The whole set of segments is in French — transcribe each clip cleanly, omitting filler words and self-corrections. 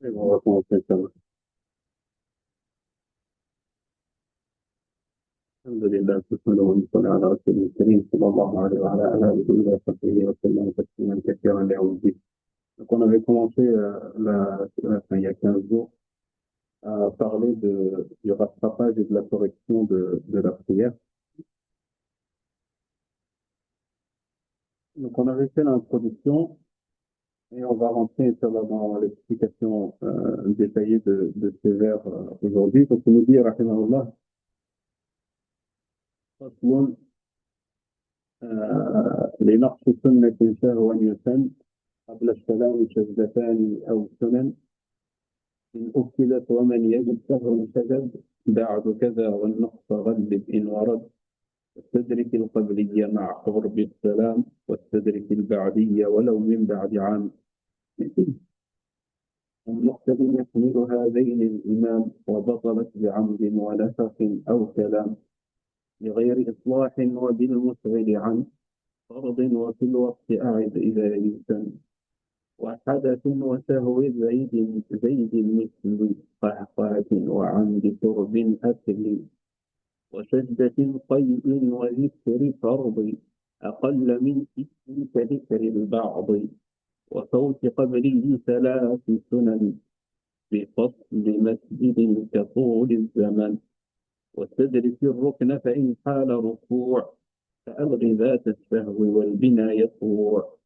طيب، هو كان سوا. الحمد لله، نحمده ونصلي على رسوله الكريم صلى الله عليه وعلى آله وصحبه وسلم تسليما كثيرا ليوم الدين. Donc, on avait commencé il y a 15 jours à parler du rattrapage et de la correction de la prière. Donc, on avait fait l'introduction et on va rentrer Inch'Allah, dans l'explication détaillée de ces vers aujourd'hui. Donc, on nous dit, rahimahullah, فصل لنقص سنة سهوا يسن قبل السلام سجدتان أو سنن إن أكلت ومن يجد سهوا سجد بعد كذا والنقص غلب إن ورد واستدرك القبلية مع قرب السلام واستدرك البعدية ولو من بعد عام. المقتدي يحمل هذين الإمام وبطلت بعمد ونفخ أو كلام لغير إصلاح وبالمسعد عن فرض وفي الوقت أعد إذا يمكن وحدث وسهو زيد مثل قهقهة وعمد شرب أكل وشدة قيء وذكر فرض أقل من اسم كذكر البعض وفوت قبله ثلاث سنن بفصل مسجد كطول الزمن واستدرك الركن فإن حال ركوع فألغ ذات السهو والبنا يطوع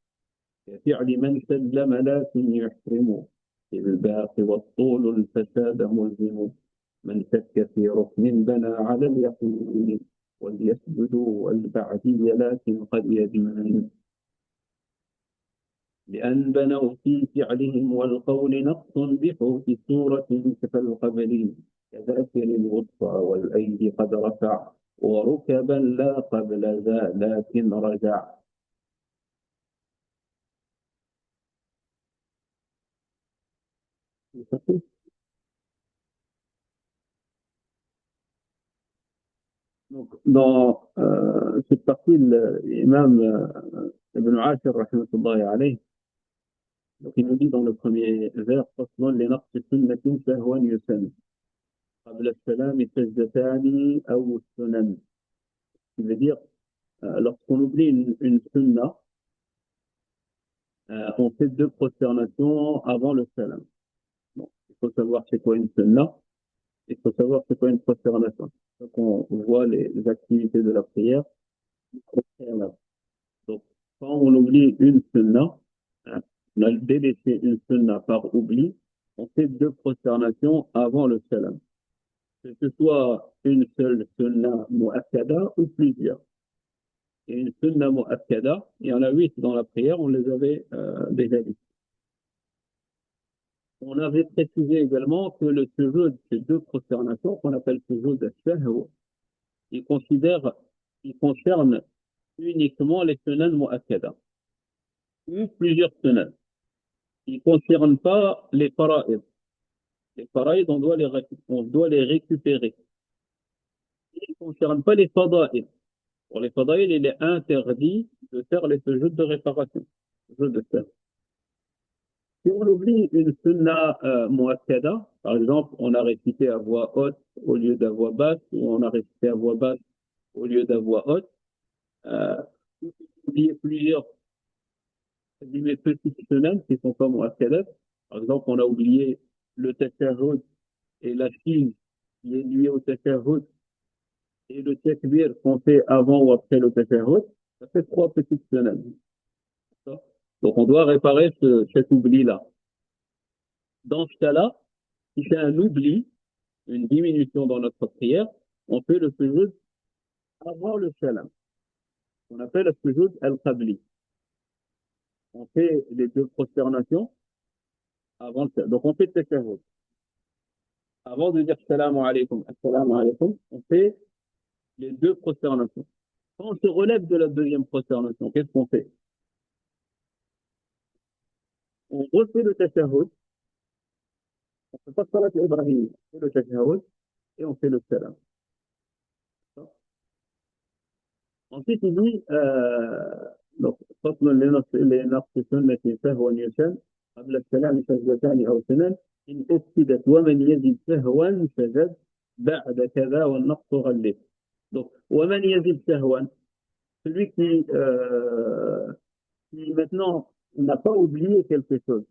كفعل من سلم لكن يحرم في الباقي والطول الفساد ملزم من شك في ركن بنى على اليقين وليسجد والبعدي لكن قد يبين لأن بنوا في فعلهم والقول نقص بحوث سورة كالقبل كذاكر الوسطى والأيدي قد رفع وركبا لا قبل ذا لكن رجع. Donc, dans cette partie, l'imam Ibn Ashir, rahmatullahi alayh, donc il nous dit dans le premier vers, فصل لنقص سنة سهوا يسن قبل السلام سجدتان أو السنن. Ce qui veut dire, lorsqu'on oublie une sunna, on fait deux prosternations avant le salam. Bon, il faut savoir c'est quoi une sunna, il faut savoir c'est quoi une prosternation. Donc on voit les activités de la prière. Donc, quand on oublie une sunna, on a délaissé une sunna par oubli, on fait deux prosternations avant le salam. Que ce soit une seule sunna mu'akkada ou plusieurs. Et une sunna mu'akkada, il y en a 8 dans la prière, on les avait déjà dit. On avait précisé également que le sujoud, ces deux prosternations, qu'on appelle sujoud al-sahw, il concerne uniquement les sunan mu'akkada, ou plusieurs sunan. Il ne concerne pas les fara'id. Les fara'id, on doit les récupérer. Il ne concerne pas les fada'id. Pour les fada'id, il est interdit de faire les sujuds de réparation. De faire. Si on oublie une sunna muakkada, par exemple, on a récité à voix haute au lieu de voix basse, ou on a récité à voix basse au lieu de voix haute, euh, oublier plusieurs petites sunnahs qui sont pas muakkadas. Par exemple, on a oublié le tashahhud et la file qui est liée au tashahhud et le takbir qu'on fait avant ou après le tashahhud, ça fait trois petites sunnahs. Donc, on doit réparer cet oubli-là. Dans ce cas-là, si c'est un oubli, une diminution dans notre prière, on fait le sujoud avant le salam. On appelle le sujoud al-qabli. On fait les deux prosternations avant le salam. Donc, on fait le tashahhud. Avant de dire assalamu alaykum, on fait les deux prosternations. Quand on se relève de la deuxième prosternation, qu'est-ce qu'on fait? On refait le tashahhud. On ne fait pas salat Ibrahim. On fait le tashahhud et on fait le salam. Ensuite, il dit, donc, فصل لنقص سنة سهوا يسن قبل السلام سجدتان أو سنن إن أفسدت ومن يزد سهوا سجد بعد كذا والنقص غلب. Donc, ومن يزد سهوا, celui qui maintenant n'a pas oublié quelque chose,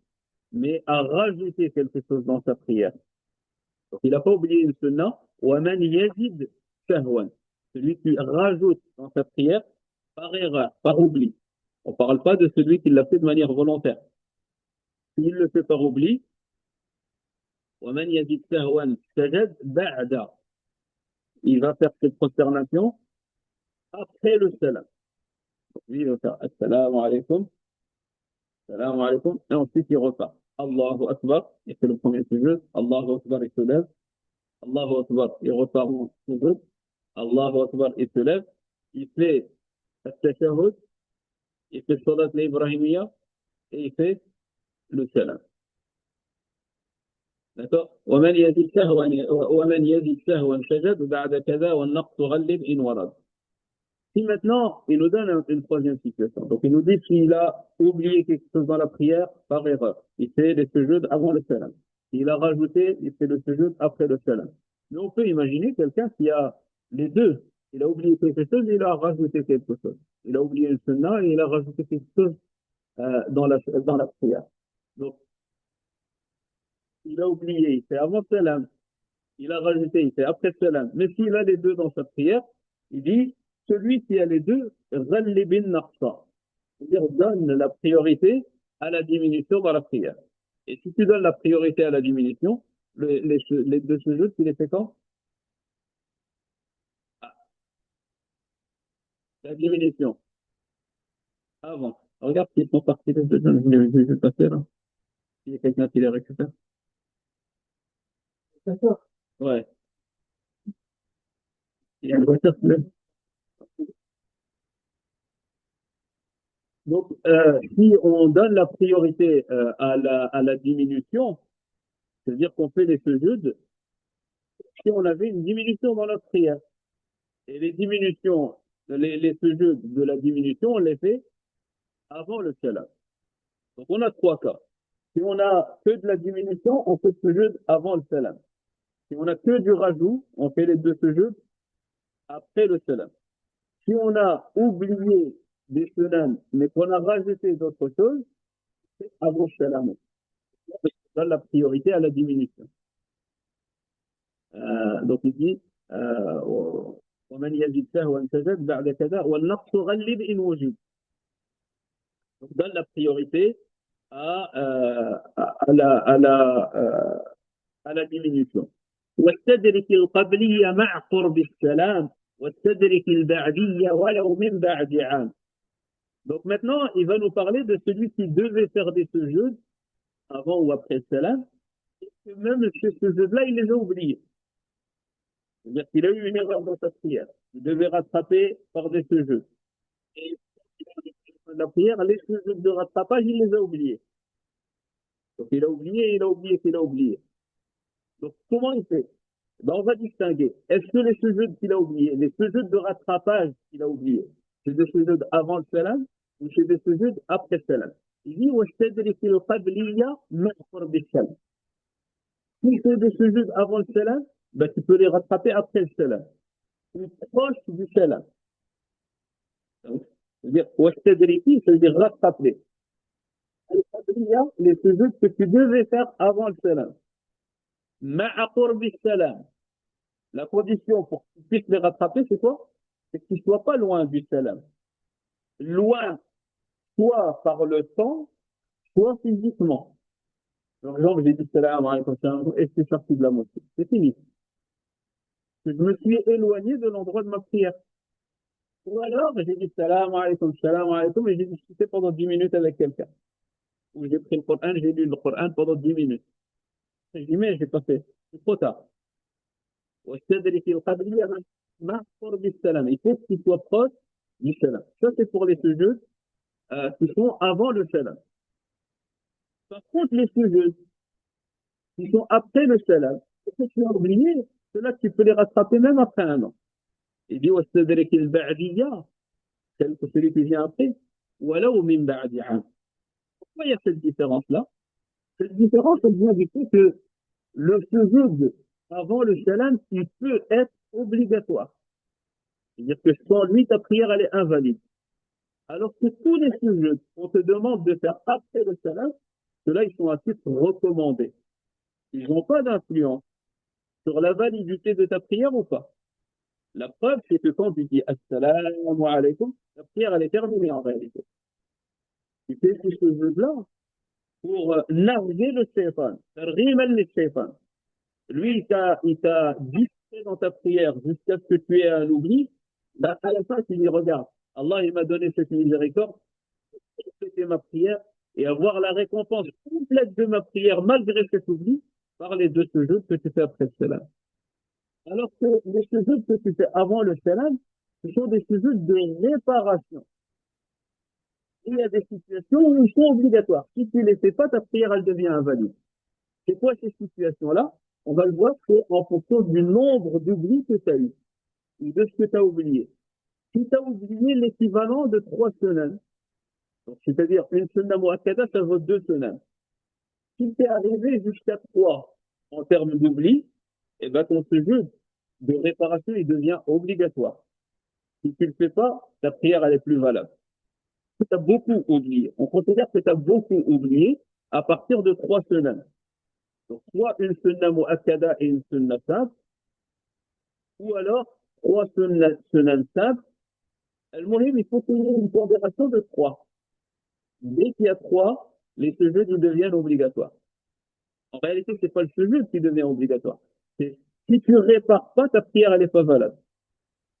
mais a rajouté quelque chose dans sa prière. Donc, il n'a pas oublié une sunna. ومن يزد سهوا, celui qui rajoute dans sa prière par erreur, par oubli. On ne parle pas de celui qui l'a fait de manière volontaire. S'il le fait par oubli, ومن يزد سهوا سجد بعد, il va faire cette prosternation après le salam. Lui, il va faire assalamu alaikum, assalamu alaikum, et ensuite il repart. Allahu Akbar, il fait le premier sujoud. Allahu Akbar, il se lève. Allahu Akbar, il repart en sujoud. Allahu Akbar, il se lève. Il fait al-tashahhud, il fait salat l'Ibrahimiyya, et il fait le salam. D'accord? ومن يزد سهوا سجد بعد كذا والنقص غلب إن ورد. Si maintenant, il nous donne une troisième situation. Donc, il nous dit s'il a oublié quelque chose dans la prière par erreur, il fait le sujoud avant le salam. S'il a rajouté, il fait le sujoud après le salam. Mais on peut imaginer quelqu'un qui a les deux. Il a oublié quelque chose et il a rajouté quelque chose. Il a oublié une sunna et il a rajouté quelque chose dans la prière. Donc, il a oublié, il fait avant le salam. Il a rajouté, il fait après le salam. Mais s'il a les deux dans sa prière, il dit celui qui a les deux, ghallibin naqsa, c'est-à-dire donne la priorité à la diminution dans la prière. Et si tu donnes la priorité à la diminution, les deux sujouds, tu les fais quand? Ah, la diminution. Avant. Regarde s'ils sont partis les deux, je vais passer là. Il y a quelqu'un qui les récupère. D'accord. Ouais. Il y a une voiture qui les... Donc, si on donne la priorité à la diminution, c'est-à-dire qu'on fait les sujouds, si on avait une diminution dans notre prière. Et les diminutions, les sujouds de la diminution, on les fait avant le salam. Donc, on a trois cas. Si on a que de la diminution, on fait le sujoud avant le salam. Si on a que du rajout, on fait les deux sujouds après le salam. Si on a oublié des salam, mais qu'on a rajouté d'autres choses, c'est avant le salam. On donne la priorité à la diminution. Donc, il dit, ومن يزد سهوا سجد بعد كذا والنقص غلب إن وجد. Donc, donne la priorité à la diminution. واستدرك القبلية مع قرب السلام واستدرك البعدية ولو من بعد عام. Donc maintenant, il va nous parler de celui qui devait faire des sujouds avant ou après le salam, et même ces sujouds-là, il les a oubliés. C'est-à-dire qu'il a eu une erreur dans sa prière. Il devait rattraper par des sujouds. Et la prière, les sujouds de rattrapage, il les a oubliés. Donc il a oublié, il a oublié, il a oublié. Donc comment il fait? Ben, on va distinguer. Est-ce que les sujouds qu'il a oubliés, les sujouds de rattrapage qu'il a oubliés, c'est des sujouds avant le salam ou c'est des sujouds après le salam? Il dit وَاسْتَدْرِكِ الْقَبْلِيَّ مَعْ قُرْبِ السَّلَامِ. Si c'est des sujouds avant le salam, ben, tu peux les rattraper après le salam. Ou proche du salam. C'est-à-dire وَاسْتَدْرِكِ, c'est-à-dire rattraper. Les sujouds que tu devais faire avant le salam. مَعْ قُرْبِ السَّلَامِ. La condition pour que tu puisses les rattraper, c'est quoi? C'est que tu ne sois pas loin du salam. Loin, soit par le temps, soit physiquement. Par exemple, j'ai dit salam alaykum et c'est sorti de la mosquée. C'est fini. Je me suis éloigné de l'endroit de ma prière. Ou alors, j'ai dit salam alaykum, et j'ai discuté pendant 10 minutes avec quelqu'un. Ou j'ai pris le Coran, j'ai lu le Coran pendant 10 minutes. Je dis, mais j'ai pas fait. C'est trop tard. واستدرك القدرية مع قرب السلام. Il faut qu'il soit proche du salam. Ça, c'est pour les sujouds qui sont avant le salam. Par contre, les sujouds qui sont après le salam, ce que tu as oublié, ceux-là, tu peux les rattraper même après un an. Il dit واستدرك البعدية, celui qui vient après, ولو من بعد عام. Pourquoi il y a cette différence-là? Cette différence, elle vient du fait que le sujoud avant le salam, il peut être obligatoire. C'est-à-dire que sans lui, ta prière, elle est invalide. Alors que tous les sujouds qu'on te demande de faire après le salam, ceux-là, ils sont à titre recommandé. Ils n'ont pas d'influence sur la validité de ta prière ou pas. La preuve, c'est que quand tu dis Assalamu alaikum, la prière, elle est terminée en réalité. Tu fais ce sujoud-là pour narguer le shaitan, rimal le shaitan. Lui, il t'a distrait dans ta prière jusqu'à ce que tu aies un oubli. Bah, à la fin, tu dis, regarde, Allah, il m'a donné cette miséricorde, c'était ma prière, et avoir la récompense complète de ma prière malgré cet oubli, par les deux sujouds que tu fais après le salam. Alors que les sujouds que tu fais avant le salam, ce sont des sujouds de réparation. Et il y a des situations où ils sont obligatoires. Si tu ne les fais pas, ta prière, elle devient invalide. C'est quoi ces situations-là? On va le voir, c'est en fonction du nombre d'oublis que tu as eu, ou de ce que tu as oublié. Si tu as oublié l'équivalent de 3 semaines, c'est-à-dire une sunna muakkada, ça vaut 2 semaines. Si tu es arrivé jusqu'à 3 en termes d'oubli, eh ben ton sujoud de réparation, il devient obligatoire. Si tu ne le fais pas, ta prière, elle est plus valable. Tu as beaucoup oublié. On considère que tu as beaucoup oublié à partir de 3 semaines. Donc, soit une sunna muakkada et une sunna simple, ou alors 3 sunna simples. Il faut qu'il y ait une pondération de 3. Dès qu'il y a 3, les sujuds deviennent obligatoires. En réalité, c'est pas le sujud qui devient obligatoire. C'est si tu ne répares pas, ta prière, elle n'est pas valable.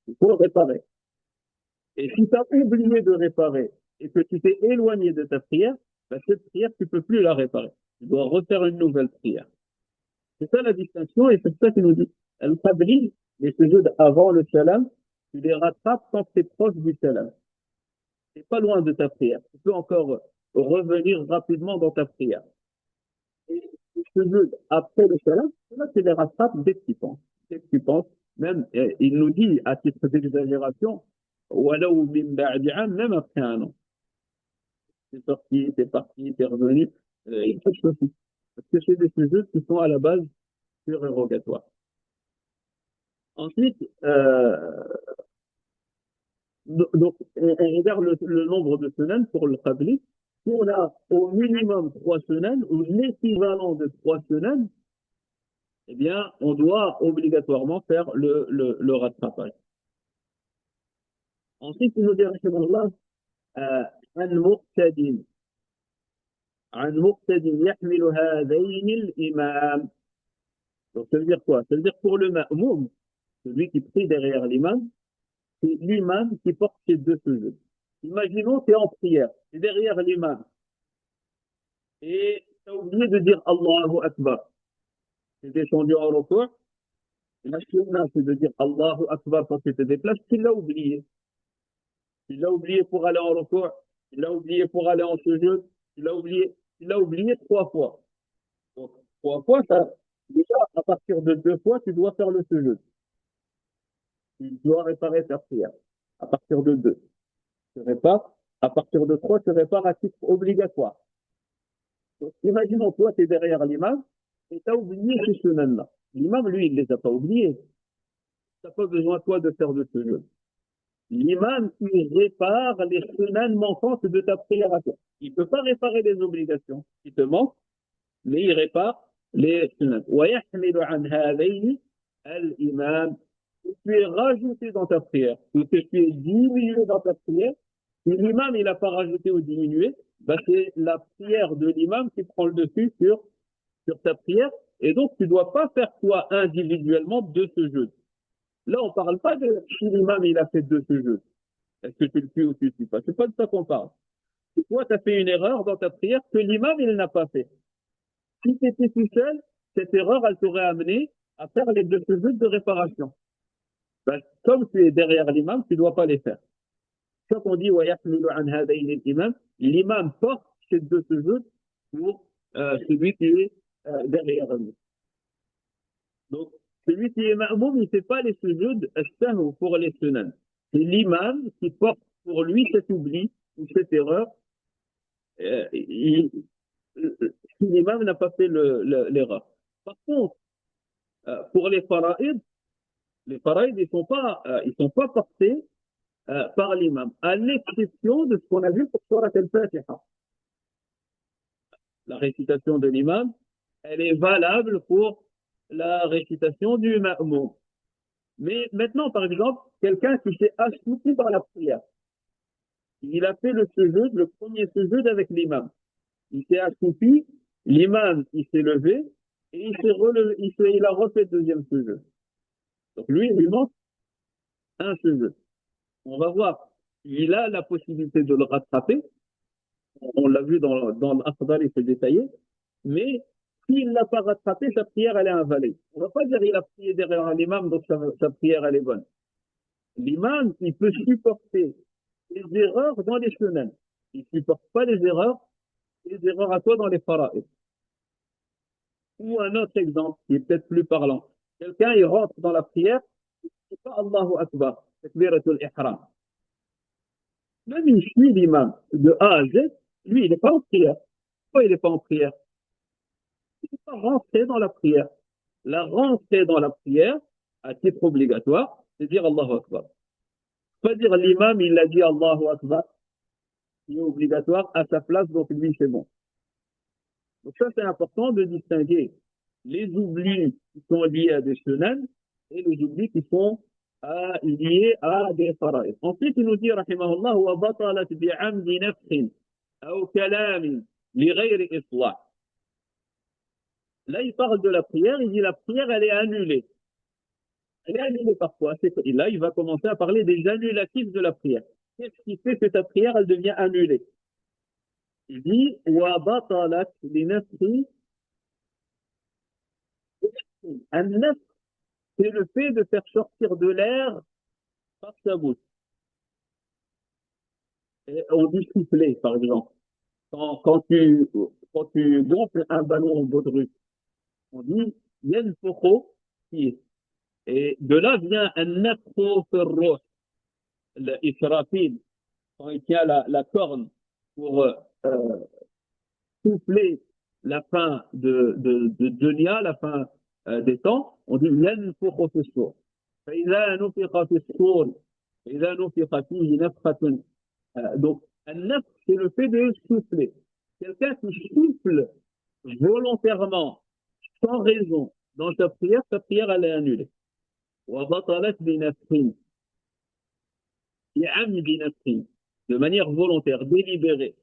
Il faut le réparer. Et si tu as oublié de réparer et que tu t'es éloigné de ta prière, bah, cette prière, tu ne peux plus la réparer. Tu dois refaire une nouvelle prière. C'est ça la distinction et c'est ça qu'il nous dit. Al-Qabli, les sujuds avant le salam, tu les rattrapes quand tu es proche du salam. Tu n'es pas loin de ta prière. Tu peux encore revenir rapidement dans ta prière. Et les sujuds après le salam, là, tu les rattrapes dès que tu penses. Dès que tu penses, même, il nous dit à titre d'exagération, ou même après un an. C'est sorti, c'est parti, c'est revenu. Il n'y a pas de souci. Parce que c'est des sujets qui sont à la base surérogatoires. Ensuite, donc, on regarde le nombre de semaines pour le qabli. Si on a au minimum 3 semaines ou l'équivalent de 3 semaines, eh bien, on doit obligatoirement faire le rattrapage. Ensuite, il nous dit, rahimahullah, عن مقتد عن مقتد يحمل هذين الإمام. Donc, ça veut dire quoi? Ça veut dire pour le ma'moum, celui qui prie derrière l'imam, c'est l'imam qui porte ces deux sujets. Imaginons, tu es en prière, tu es derrière l'imam, et tu as oublié de dire Allahu Akbar. Tu es descendu en recours, et la sunna, c'est de dire Allahu Akbar quand tu te déplaces, tu l'as oublié. Tu l'as oublié pour aller en recours, tu l'as oublié pour aller en sujoud, tu l'as oublié 3 fois. Donc, 3 fois, ça, déjà, à partir de 2 fois, tu dois faire le sujoud. Tu dois réparer ta prière. À partir de 2. Tu répares. À partir de 3, tu répares à titre obligatoire. Donc, imaginons, toi, tu es derrière l'imam et tu as oublié ces semaines-là. L'imam, lui, il ne les a pas oubliés. Tu n'as pas besoin, toi, de faire de ce jeu. L'imam, il répare les semaines manquantes de ta prière à toi. Il ne peut pas réparer les obligations qui te manquent, mais il répare les semaines. ويحمل عن هذين الإمام. Tu es rajouté dans ta prière, ou que tu es diminué dans ta prière, si l'imam il n'a pas rajouté ou diminué, bah, c'est la prière de l'imam qui prend le dessus sur ta prière, et donc tu ne dois pas faire toi individuellement de ce jeu. Là, on ne parle pas de si l'imam il a fait de ce jeu. Est-ce que tu le suis ou tu ne le suis pas? C'est pas de ça qu'on parle. Toi, tu as fait une erreur dans ta prière que l'imam il n'a pas fait. Si tu étais tout seul, cette erreur, elle t'aurait amené à faire les deux jeux de réparation. Ben, comme tu es derrière l'imam, tu ne dois pas les faire. Quand on dit l'imam porte ces deux sujud pour celui qui est derrière lui. Donc, celui qui est ma'moum, il ne fait pas les sujud pour les sunan. C'est l'imam qui porte pour lui cet oubli ou cette erreur. Il si l'imam n'a pas fait l'erreur. Par contre, pour les faraïd, ils sont pas portés par l'imam, à l'exception de ce qu'on a vu pour Surat al-Fatiha. La récitation de l'imam, elle est valable pour la récitation du ma'moum. Mais maintenant, par exemple, quelqu'un qui s'est assoupi dans la prière, il a fait le premier sujoud avec l'imam. Il s'est assoupi, l'imam, il s'est levé, et il a refait le deuxième sujoud. Donc lui, il lui manque un sujoud. On va voir. Il a la possibilité de le rattraper. On l'a vu dans l'Akhdar, il s'est détaillé. Mais s'il ne l'a pas rattrapé, sa prière, elle est invalide. On ne va pas dire qu'il a prié derrière l'imam, donc sa prière, elle est bonne. L'imam, il peut supporter les erreurs dans les sunan. Il ne supporte pas les erreurs à toi dans les fara'id. Ou un autre exemple qui est peut-être plus parlant. Quelqu'un, il rentre dans la prière, il ne dit pas Allahu Akbar, takbiratul ihram. Même il suit l'imam de A à Z, lui, il n'est pas en prière. Pourquoi il n'est pas en prière? Il n'est pas rentré dans la prière. La rentrée dans la prière, à titre obligatoire, c'est dire Allahu Akbar. Pas dire l'imam, il a dit Allahu Akbar, il est obligatoire à sa place, donc lui, c'est bon. Donc ça, c'est important de distinguer les oublis qui sont liés à des sunan et les oublis qui sont liés à des faraïd. Ensuite, il nous dit, rahimahullah, wa batalat bi'amdi nafsin ou kalamin li ghayri islah. Là, il parle de la prière, il dit la prière, elle est annulée. Elle est annulée parfois. Et là, il va commencer à parler des annulatifs de la prière. Qu'est-ce qui fait que ta prière, elle devient annulée? Il dit, wa batalat li nafsin. Un nafs, c'est le fait de faire sortir de l'air par sa bouche. Et on dit souffler, par exemple. Quand tu gonfles un ballon en baudruche, on dit yanfukhu fihi. Et de là vient un nafkhu fi ar-ruh, l'Israfil, quand il tient la corne pour souffler la fin de dunya, la fin des temps, on dit yanfukhu fi as-sur. فإذا نفخ في الصور فإذا نفخ فيه نفخة. Donc, un nafs, c'est le fait de souffler. Quelqu'un qui souffle volontairement, sans raison, dans sa prière, elle est annulée. وبطلت بنفخ بعمد نفخ, de manière volontaire, délibérée.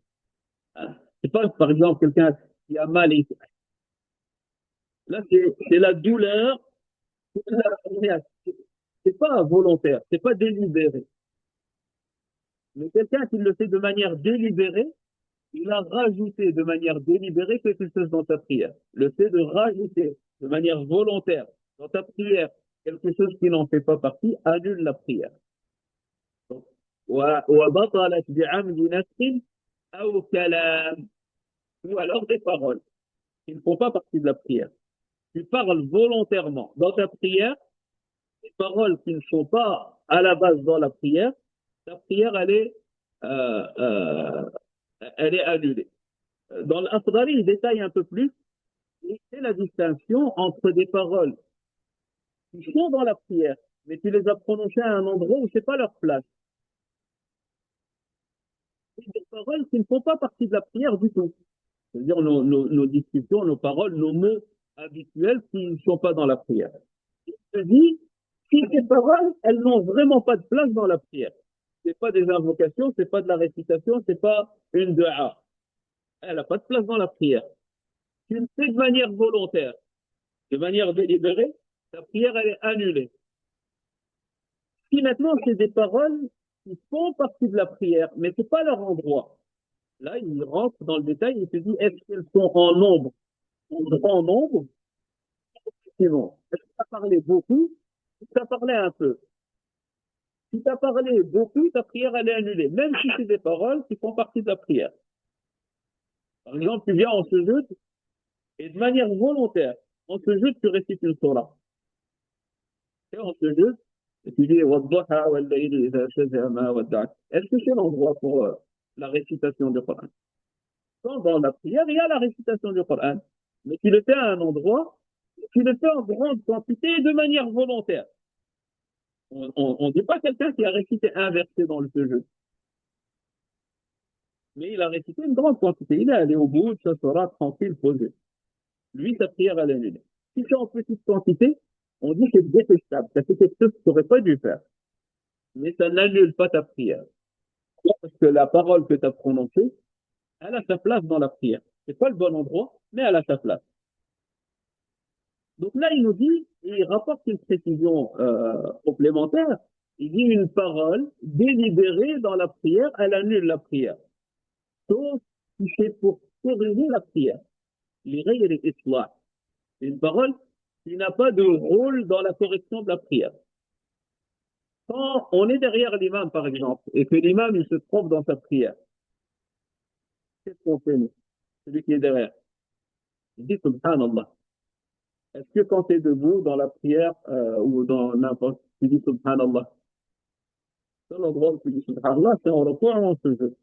C'est pas, par exemple, quelqu'un qui a mal et là, c'est la douleur, c'est pas volontaire, c'est pas délibéré. Mais quelqu'un qui le fait de manière délibérée, il a rajouté de manière délibérée quelque chose dans ta prière. Le fait de rajouter de manière volontaire dans ta prière quelque chose qui n'en fait pas partie annule la prière. وبطلت بعمد نسخ أو كلام, ou alors des paroles qui ne font pas partie de la prière. Tu parles volontairement dans ta prière, des paroles qui ne sont pas à la base dans la prière, ta prière, euh, euh, elle est annulée. Dans l'Asghari, il détaille un peu plus, et c'est la distinction entre des paroles qui sont dans la prière, mais tu les as prononcées à un endroit où c'est pas leur place. Et des paroles qui ne font pas partie de la prière du tout. C'est-à-dire nos discussions, nos paroles, nos mots habituels qui ne sont pas dans la prière. Il se dit, si ces paroles, elles n'ont vraiment pas de place dans la prière. C'est pas des invocations, c'est pas de la récitation, c'est pas une dua. Elle n'a pas de place dans la prière. Tu le fais de manière volontaire, de manière délibérée, ta prière, elle est annulée. Si maintenant, c'est des paroles qui font partie de la prière, mais c'est pas leur endroit. Là, il rentre dans le détail, il se dit, est-ce qu'elles sont en nombre, en grand nombre? Effectivement. Est-ce que tu as parlé beaucoup ou tu as parlé un peu? Si tu as parlé beaucoup, ta prière, elle est annulée, même si c'est des paroles qui font partie de la prière. Par exemple, tu viens en sujoud et de manière volontaire, en sujoud, tu récites une surah. Et en sujoud, tu dis, est-ce que c'est l'endroit pour la récitation du Coran? Quand dans la prière, il y a la récitation du Coran. Mais tu le fais à un endroit, tu le fais en grande quantité et de manière volontaire. On ne dit pas quelqu'un qui a récité un verset dans le jeu, mais il a récité une grande quantité. Il est allé au bout, ça sera tranquille, posé. Lui, sa prière, elle est annulée. Si c'est en petite quantité, on dit que c'est détestable. Ça fait quelque chose que tu n'aurais pas dû faire. Mais ça n'annule pas ta prière. Parce que la parole que tu as prononcée, elle a sa place dans la prière. C'est pas le bon endroit, mais elle a sa place. Donc là, il nous dit, et il rapporte une précision complémentaire. Il dit une parole délibérée dans la prière, elle annule la prière. Sauf si c'est pour corriger la prière. L'irayr et l'islah. C'est une parole qui n'a pas de rôle dans la correction de la prière. Quand on est derrière l'imam, par exemple, et que l'imam il se trompe dans sa prière, qu'est-ce qu'on fait, nous, celui qui est derrière? Il dit Subhanallah. Est-ce que quand tu es debout dans la prière ou dans n'importe, tu dis Subhanallah? C'est l'endroit où tu dis Subhanallah, c'est en repos ou en sujud.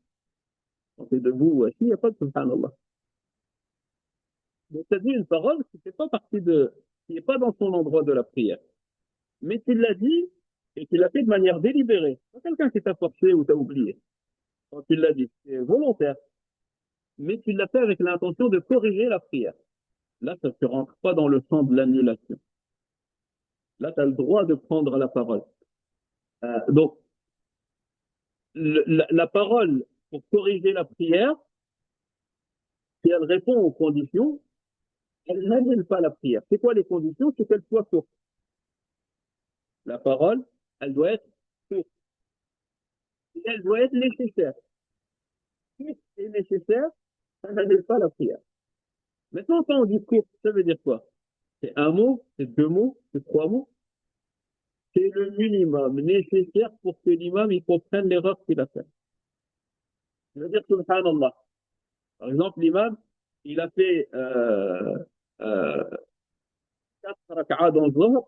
Quand tu es debout ou assis, il n'y a pas de Subhanallah. Donc, tu as dit une parole qui fait pas partie de, qui n'est pas dans son endroit de la prière. Mais tu l'as dit et tu l'as fait de manière délibérée. Pas quelqu'un qui t'a forcé ou t'a oublié. Quand tu l'as dit, c'est volontaire. Mais tu l'as fait avec l'intention de corriger la prière. Là, ça ne se rentre pas dans le sens de l'annulation. Là, tu as le droit de prendre la parole. Donc, la parole pour corriger la prière, si elle répond aux conditions, elle n'annule pas la prière. C'est quoi les conditions? C'est qu'elle soit courte. La parole, elle doit être courte. Et elle doit être nécessaire. Si c'est nécessaire, ça n'annule pas la prière. Maintenant, quand on dit courte, ça veut dire quoi? C'est un mot, c'est deux mots, c'est trois mots. C'est le minimum nécessaire pour que l'imam il comprenne l'erreur qu'il a faite. Je veux dire, subhanallah. Par exemple, l'imam, il a fait euh, 4 raka'a dans le Zohar,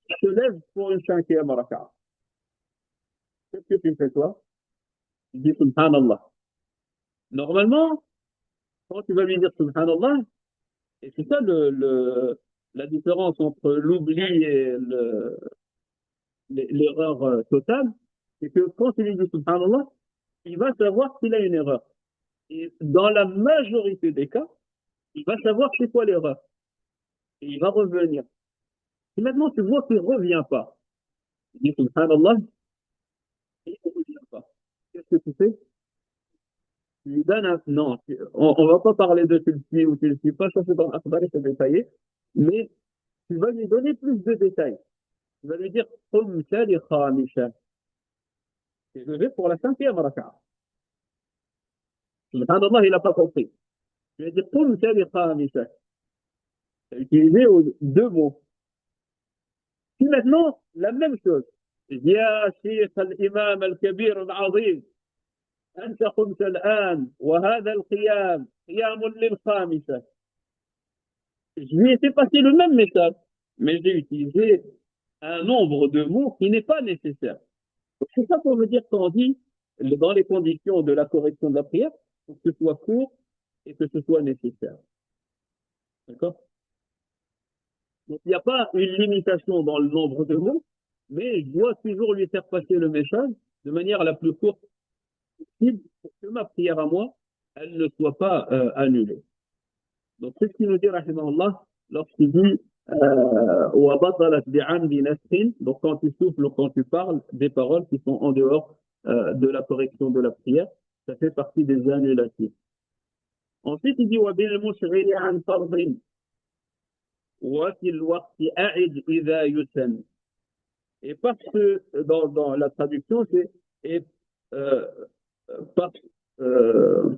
il se lève pour une cinquième raka'a. Qu'est-ce que tu fais toi? Il dit subhanallah. Normalement, quand tu vas lui dire subhanallah, et c'est ça la différence entre l'oubli et l'erreur totale, c'est que quand tu lui dis subhanallah, il va savoir qu'il a une erreur. Et dans la majorité des cas, il va savoir c'est quoi l'erreur. Et il va revenir. Et maintenant, tu vois qu'il ne revient pas. Il dit subhanallah, et il ne revient pas. Qu'est-ce que tu fais? Tu lui donnes un... Non, on ne va pas parler de tu le suis ou tu le suis pas, ça c'est dans l'Akhbar, c'est détaillé. Mais tu vas lui donner plus de détails. Tu vas lui dire, Qumta li khamisha. C'est levé pour la cinquième raka'a. Subhanallah, il n'a pas compris. Tu vas dire, Qumta li khamisha. Tu as utilisé deux mots. Puis maintenant, la même chose. يا شيخ الإمام الكبير العظيم أنت قمت الآن وهذا القيام قيام للخامسة. Je lui ai fait passer le même message, mais j'ai utilisé un nombre de mots qui n'est pas nécessaire. C'est ça qu'on veut dire quand on dit, dans les conditions de la correction de la prière, pour que ce soit court et que ce soit nécessaire. D'accord? Donc, il n'y a pas une limitation dans le nombre de mots, mais je dois toujours lui faire passer le message de manière la plus courte possible pour que ma prière à moi, elle ne soit pas annulée. Donc, c'est ce qu'il nous dit, rahimahullah, lorsqu'il dit donc quand tu souffles ou quand tu parles, des paroles qui sont en dehors de la correction de la prière, ça fait partie des annulations. Ensuite, il dit وَبِالْمُشْغِلِ عَنْ فَرْضٍ وَفِي الْوَقْتِ أَعِدْ إِذَا يُسَنْ. Et parce que dans la traduction, c'est et euh, par, euh,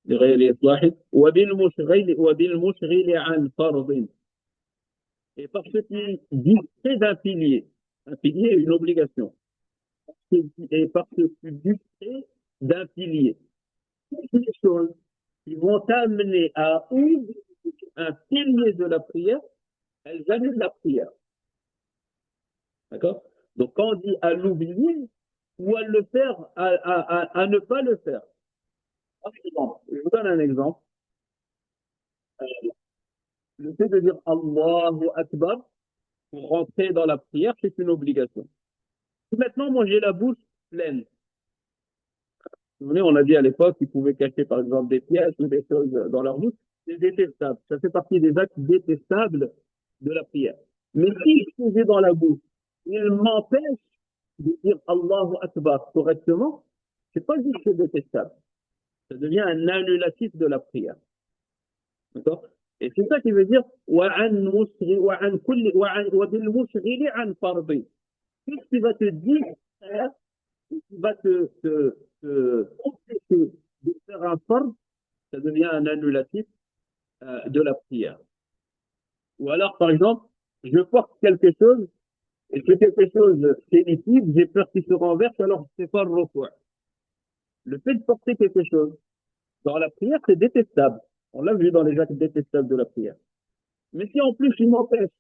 لغير إصلاح وبالمشغل عن فرض. Et parce qu'il distrait d'un pilier. Un pilier est une obligation. Et parce que tu distrais d'un pilier. Toutes les choses qui vont t'amener à ouvrir un pilier de la prière, elles annulent la prière. D'accord? Donc quand on dit à l'oublier, ou à le faire, à ne pas le faire. Par exemple, je vous donne un exemple. Le fait de dire Allahu Akbar pour rentrer dans la prière, c'est une obligation. Si maintenant, moi, j'ai la bouche pleine. Vous voyez, on a dit à l'époque qu'ils pouvaient cacher, par exemple, des pièces ou des choses dans leur bouche. C'est détestable. Ça fait partie des actes détestables de la prière. Mais si je faisais dans la bouche, il m'empêche de dire Allahu Akbar correctement, c'est pas juste que c'est détestable. Ça devient un annulatif de la prière. D'accord? Et c'est ça qui veut dire وعن مسغ وعن كل وعن وبالمشغل عن فرض. Qu'est-ce qui va te distraire, qui va te empêcher de faire un fard, ça devient un annulatif de la prière. Ou alors, par exemple, je porte quelque chose et c'est quelque chose c'est liquide, j'ai peur qu'il se renverse, alors je ne fais pas le recours. Le fait de porter quelque chose dans la prière, c'est détestable. On l'a vu dans les actes détestables de la prière. Mais si en plus il m'empêche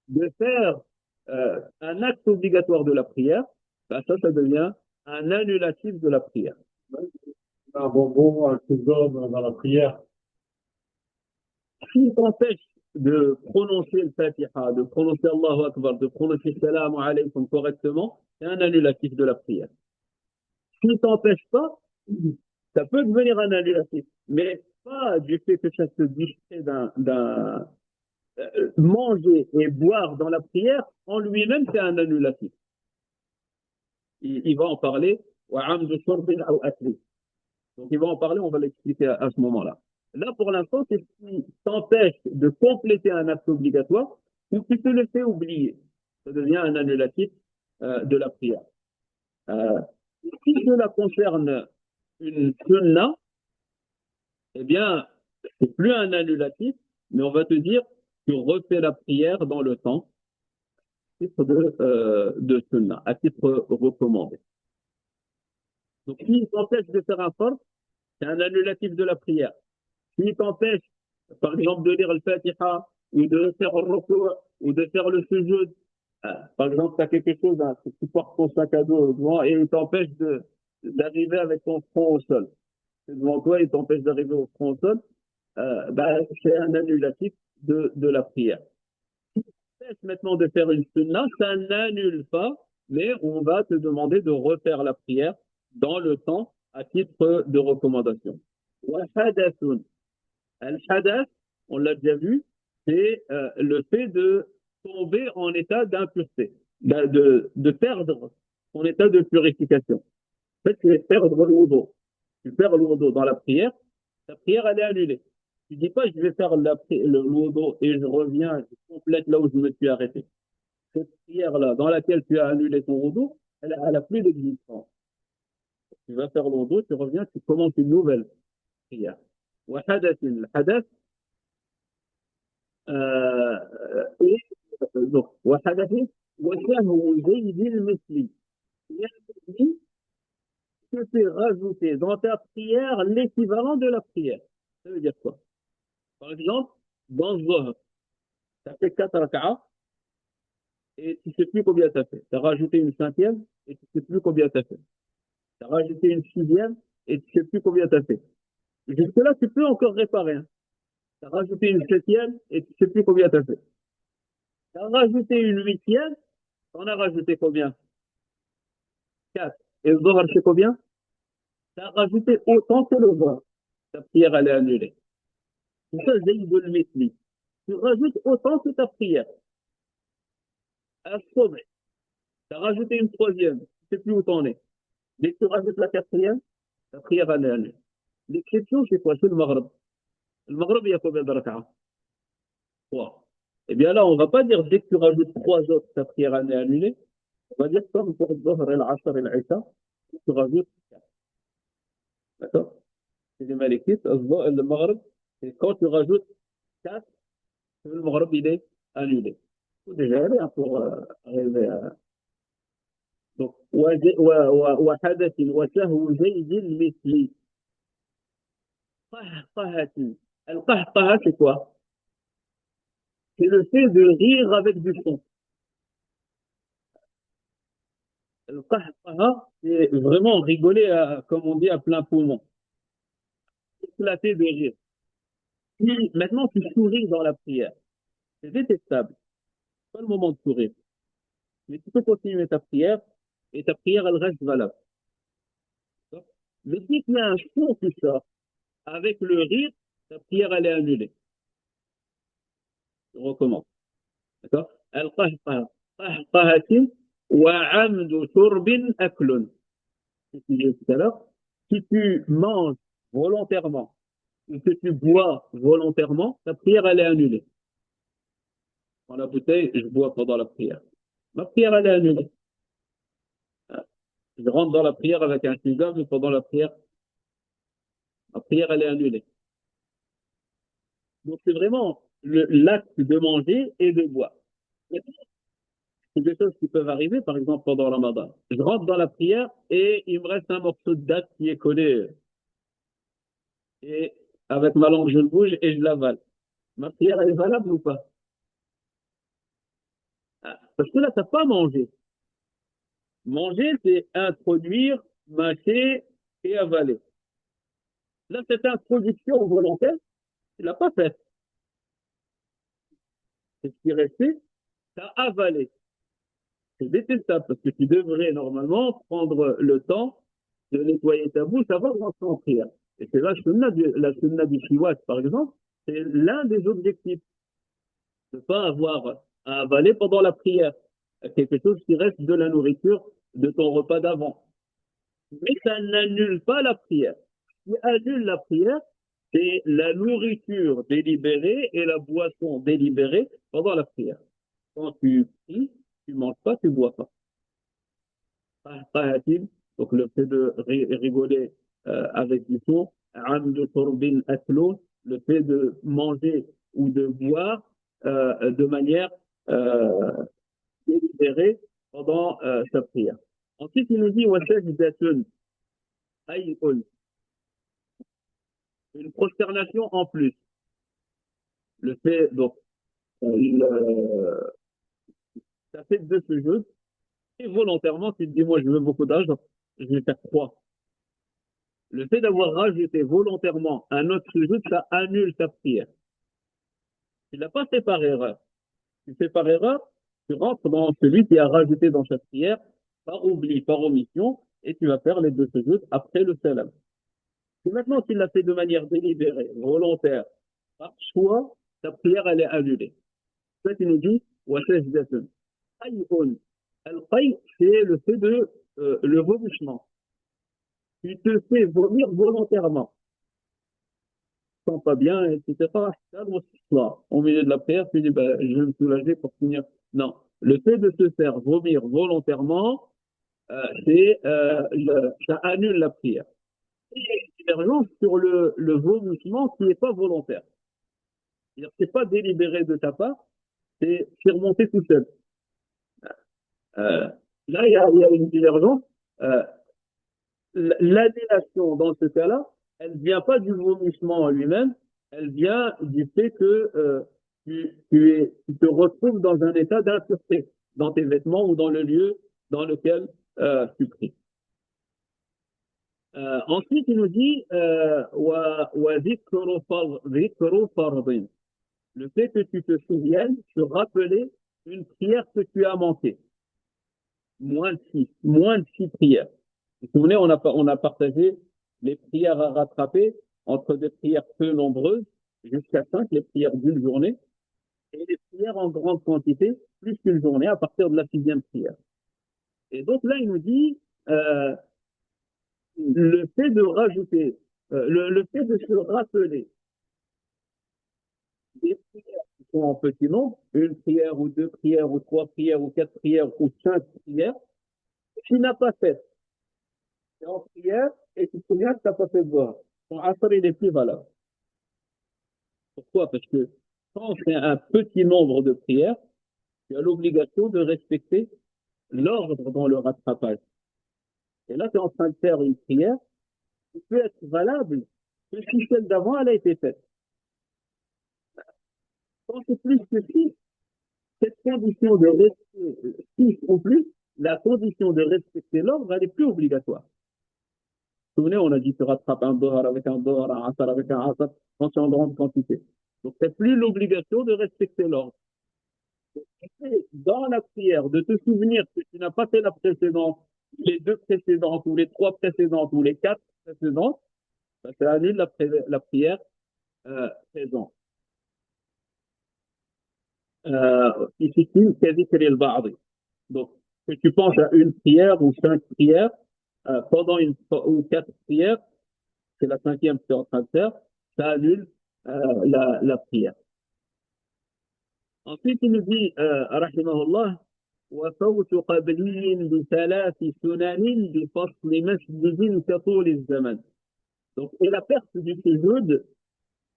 de faire un acte obligatoire de la prière, ben ça devient un annulatif de la prière. Un bonbon, un chewing-gum dans la prière. S'il t'empêche de prononcer le Fatiha, de prononcer Allahu Akbar, de prononcer Salam alaykum correctement, c'est un annulatif de la prière. S'il t'empêche pas, ça peut devenir un annulatif, mais pas du fait que ça se distrait d'un manger et boire dans la prière, en lui-même, c'est un annulatif. Il va en parler. Donc, il va en parler, on va l'expliquer à ce moment-là. Là, pour l'instant, c'est ce qui t'empêche de compléter un acte obligatoire ou qui te le fait oublier. Ça devient un annulatif de la prière. Euh, Si cela concerne une sunna, eh bien, c'est plus un annulatif, mais on va te dire, tu refais la prière dans le temps, à titre de sunna, à titre recommandé. Donc, s'il t'empêche de faire un fard, c'est un annulatif de la prière. S'il t'empêche, par exemple, de lire le Fatiha, ou de faire le ruku', ou de faire le sujoud, par exemple, tu as quelque chose, hein, tu portes ton sac à dos devant et il t'empêche d'arriver avec ton front au sol. C'est devant toi, il t'empêche d'arriver au front au sol, bah, c'est un annulatif de la prière. Si tu cesses maintenant de faire une sunna, ça n'annule pas, mais on va te demander de refaire la prière dans le temps à titre de recommandation. Al-hadath, on l'a déjà vu, c'est le fait de tomber en état d'impureté, de perdre son état de purification. En fait, c'est perdre le wudu. Tu perds le wudu dans la prière, ta prière, elle est annulée. Tu dis pas, je vais faire le wudu et je reviens, je complète là où je me suis arrêté. Cette prière-là, dans laquelle tu as annulé ton wudu, elle a plus d'existence. Tu vas faire le wudu, tu reviens, tu commences une nouvelle prière. Le hadath, et donc, وحدث وسهو زيد المثلي. Il te fait rajouter dans ta prière l'équivalent de la prière. Ça veut dire quoi? Par exemple, dans le Zohar, tu as fait 4 rak'ahs et tu ne sais plus combien tu as fait. Tu as rajouté une cinquième et tu ne sais plus combien tu as fait. Tu as rajouté une sixième et tu ne sais plus combien tu as fait. Jusque-là, tu peux encore réparer. Hein. Tu as rajouté une septième et tu ne sais plus combien tu as fait. Tu as rajouté une huitième, tu en as rajouté combien? 4. Et le Zohar, c'est combien? Tu as rajouté autant que le Zohar. Ta prière, elle est annulée. C'est ça, Zaydul Mithli. Tu rajoutes autant que ta prière. À Sobh, tu as rajouté une troisième. Tu ne sais plus où t'en es. Dès que tu rajoutes la quatrième, ta prière, elle est annulée. L'exception, c'est quoi? C'est le Maghreb. Le Maghreb, il y a combien de rak'ahs? 3. Eh bien là, on ne va pas dire dès que tu rajoutes 3 autres, ta prière, elle est annulée. On va dire comme pour le Zohar et l'Asr et l'Isha, tu rajoutes 4. D'accord? C'est les Malikites, le Maghreb, et quand tu rajoutes 4, le Maghreb, il est annulé. Faut déjà aller hein, pour arriver à. Donc, وحدث وسهو زيد المثلي. قهقهة. القهقهة, c'est quoi? C'est le fait de rire avec du son. القهقهة, c'est vraiment rigoler, comme on dit, à plein poumon, éclater de rire. Maintenant, tu souris dans la prière. C'est détestable. C'est pas le moment de sourire. Mais tu peux continuer ta prière et ta prière, elle reste valable. D'accord. Mais si tu as un son qui sort avec le rire, ta prière, elle est annulée. Je recommence. D'accord. Al-qahqah. Qahqahatin wa amdu shurbin aklun. C'est ce que j'ai dit tout à l'heure. Si tu manges volontairement ou que tu bois volontairement, ta prière, elle est annulée. Dans la bouteille, je bois pendant la prière. Ma prière, elle est annulée. Je rentre dans la prière avec un chewing mais pendant la prière, ma prière, elle est annulée. Donc, c'est vraiment l'acte de manger et de boire. C'est des choses qui peuvent arriver, par exemple, pendant le Ramadan. Je rentre dans la prière et il me reste un morceau de date qui est collé. Et avec ma langue, je le bouge et je l'avale. Ma prière, elle est valable ou pas? Parce que là, tu n'as pas mangé. Manger, c'est introduire, mâcher et avaler. Là, cette introduction volontaire, tu l'as pas faite. C'est ce qui est resté, tu as avalé. C'est détestable parce que tu devrais normalement prendre le temps de nettoyer ta bouche avant de rentrer en prière. Et c'est la sunna du shiwak, par exemple, c'est l'un des objectifs de ne pas avoir à avaler pendant la prière. Quelque chose qui reste de la nourriture de ton repas d'avant. Mais ça n'annule pas la prière. Ce qui annule la prière, c'est la nourriture délibérée et la boisson délibérée pendant la prière. Quand tu pries, tu manges pas, tu bois pas. Donc le fait de rigoler avec du son, le fait de manger ou de boire de manière euh, délibérée pendant sa prière. Ensuite, il nous dit une prosternation en plus. Le fait, donc, ça fait deux sujouds, et volontairement, tu te dis, moi, je veux beaucoup d'argent, je vais faire trois. Le fait d'avoir rajouté volontairement un autre sujoud, ça annule ta prière. Tu ne l'as pas fait par erreur. Tu fais par erreur, tu rentres dans celui qui a rajouté dans sa prière, par oubli, par omission, et tu vas faire les deux sujouds après le salam. Et maintenant, tu l'as fait de manière délibérée, volontaire, par choix, ta prière, elle est annulée. Ça, tu nous dis, Al-Qay, c'est le fait de le vomissement. Tu te fais vomir volontairement. Tu ne sens pas bien, etc. Au milieu de la prière, tu dis, ben, je vais me soulager pour finir. Non. Le fait de se faire vomir volontairement, ça annule la prière. Il y a une divergence sur le vomissement qui n'est pas volontaire. C'est-à-dire que ce n'est pas délibéré de ta part, c'est remonté tout seul. Euh, Là, il y a une divergence. Euh, L'annulation, dans ce cas-là, elle ne vient pas du vomissement en lui-même, elle vient du fait que tu te retrouves dans un état d'impureté, dans tes vêtements ou dans le lieu dans lequel tu pries. Ensuite, il nous dit dhikru fardin. Le fait que tu te souviennes, te rappeler une prière que tu as manquée. Moins de six prières. Vous vous souvenez, on a partagé les prières à rattraper entre des prières peu nombreuses, jusqu'à 5, les prières d'une journée, et les prières en grande quantité, plus qu'une journée, à partir de la sixième prière. Et donc là, il nous dit, le fait de rajouter, le fait de se rappeler des prières qui sont en petit nombre, une prière ou deux prières ou trois prières ou quatre prières ou cinq prières, tu n'as pas fait. Tu es en prière et tu te souviens que tu n'as pas fait de boire. Ton asr, il est plus valable. Pourquoi? Parce que quand on fait un petit nombre de prières, tu as l'obligation de respecter l'ordre dans le rattrapage. Et là, tu es en train de faire une prière qui peut être valable que si celle d'avant, elle a été faite. Quand c'est plus que 6, cette condition de rester 6 ou plus, la condition de respecter l'ordre, elle n'est plus obligatoire. Vous vous souvenez, on a dit tu rattrapes un dehors avec un dehors, un asar avec un asar, quand c'est en grande quantité. Donc, c'est plus l'obligation de respecter l'ordre. Dans la prière, de te souvenir que tu n'as pas fait la précédente, les deux précédentes, ou les trois précédentes, ou les quatre précédentes, ça annule la prière présente. Ici, donc, que tu penses à une prière ou cinq prières, pendant une ou quatre prières, c'est la cinquième que tu es en train de faire, ça annule la prière. Ensuite, il nous dit, rahimahullah, وفوت قبلي بثلاث سنن بفصل مسجد كطول الزمن. Donc, et la perte du sujoud